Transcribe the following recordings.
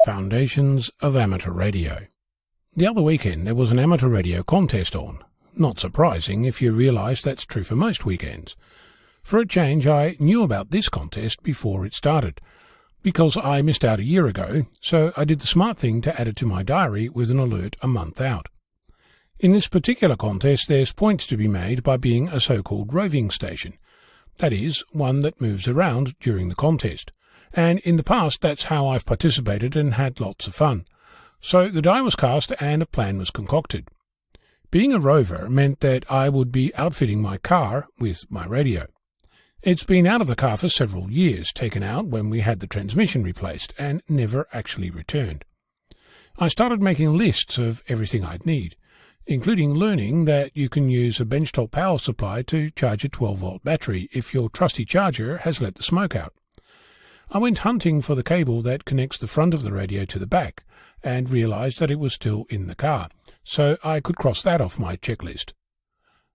Foundations of Amateur Radio. The other weekend there was an amateur radio contest on. Not surprising if you realise that's true for most weekends. For a change, I knew about this contest before it started, because I missed out a year ago, so I did the smart thing to add it to my diary with an alert a month out. In this particular contest there's points to be made by being a so-called roving station. That is, one that moves around during the contest. And in the past that's how I've participated and had lots of fun. So the die was cast and a plan was concocted. Being a rover meant that I would be outfitting my car with my radio. It's been out of the car for several years, taken out when we had the transmission replaced, and never actually returned. I started making lists of everything I'd need, including learning that you can use a benchtop power supply to charge a 12-volt battery if your trusty charger has let the smoke out. I went hunting for the cable that connects the front of the radio to the back, and realized that it was still in the car, so I could cross that off my checklist.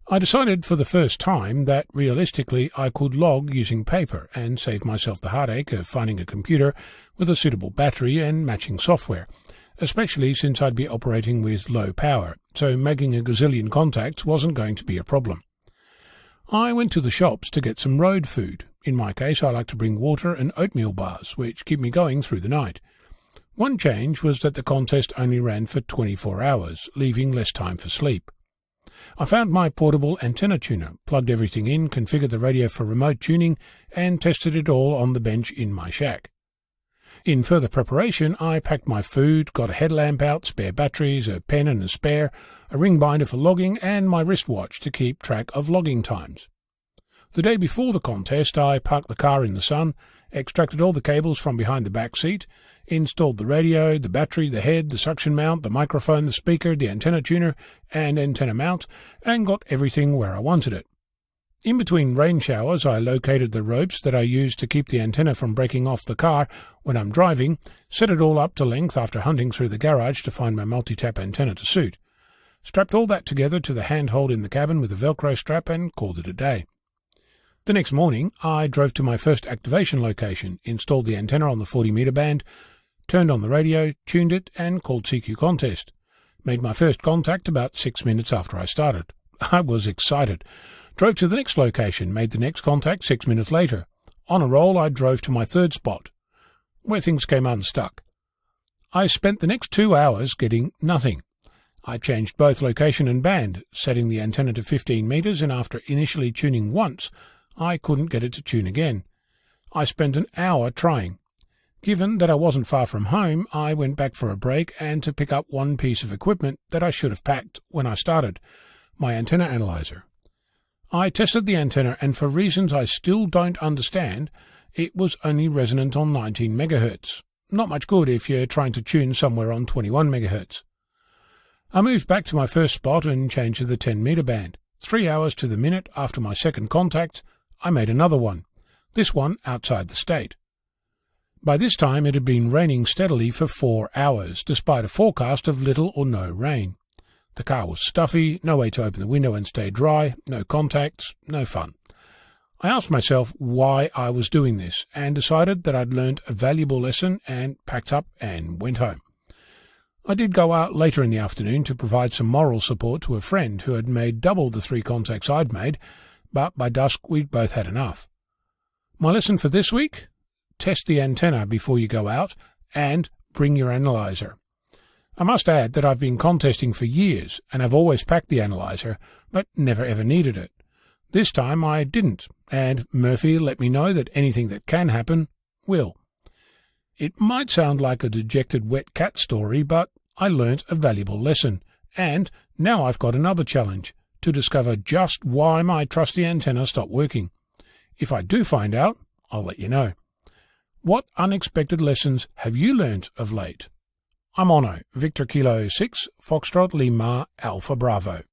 I decided for the first time that realistically I could log using paper and save myself the heartache of finding a computer with a suitable battery and matching software, especially since I'd be operating with low power, so making a gazillion contacts wasn't going to be a problem. I went to the shops to get some road food. In my case, I like to bring water and oatmeal bars, which keep me going through the night. One change was that the contest only ran for 24 hours, leaving less time for sleep. I found my portable antenna tuner, plugged everything in, configured the radio for remote tuning, and tested it all on the bench in my shack. In further preparation, I packed my food, got a headlamp out, spare batteries, a pen and a spare, a ring binder for logging, and my wristwatch to keep track of logging times. The day before the contest, I parked the car in the sun, extracted all the cables from behind the back seat, installed the radio, the battery, the head, the suction mount, the microphone, the speaker, the antenna tuner, and antenna mount, and got everything where I wanted it. In between rain showers, I located the ropes that I use to keep the antenna from breaking off the car when I'm driving, set it all up to length after hunting through the garage to find my multi-tap antenna to suit, strapped all that together to the handhold in the cabin with a Velcro strap, and called it a day. The next morning, I drove to my first activation location, installed the antenna on the 40-meter band, turned on the radio, tuned it, and called CQ Contest. Made my first contact about 6 minutes after I started. I was excited. Drove to the next location, made the next contact 6 minutes later. On a roll, I drove to my third spot, where things came unstuck. I spent the next 2 hours getting nothing. I changed both location and band, setting the antenna to 15 meters, and after initially tuning once, I couldn't get it to tune again. I spent an hour trying. Given that I wasn't far from home, I went back for a break and to pick up one piece of equipment that I should have packed when I started, my antenna analyzer. I tested the antenna, and for reasons I still don't understand, it was only resonant on 19 MHz. Not much good if you're trying to tune somewhere on 21 MHz. I moved back to my first spot and changed to the 10-meter band. 3 hours to the minute after my second contact, I made another one, this one outside the state. By this time it had been raining steadily for 4 hours, despite a forecast of little or no rain. The car was stuffy, no way to open the window and stay dry, no contacts, no fun. I asked myself why I was doing this, and decided that I'd learned a valuable lesson and packed up and went home. I did go out later in the afternoon to provide some moral support to a friend who had made double the 3 contacts I'd made, but by dusk we'd both had enough. My lesson for this week? Test the antenna before you go out, and bring your analyzer. I must add that I've been contesting for years, and have always packed the analyzer, but never ever needed it. This time I didn't, and Murphy let me know that anything that can happen will. It might sound like a dejected wet cat story, but I learnt a valuable lesson, and now I've got another challenge, to discover just why my trusty antenna stopped working. If I do find out, I'll let you know. What unexpected lessons have you learnt of late? I'm Ono, Victor Kilo 6, Foxtrot Lima Alpha Bravo.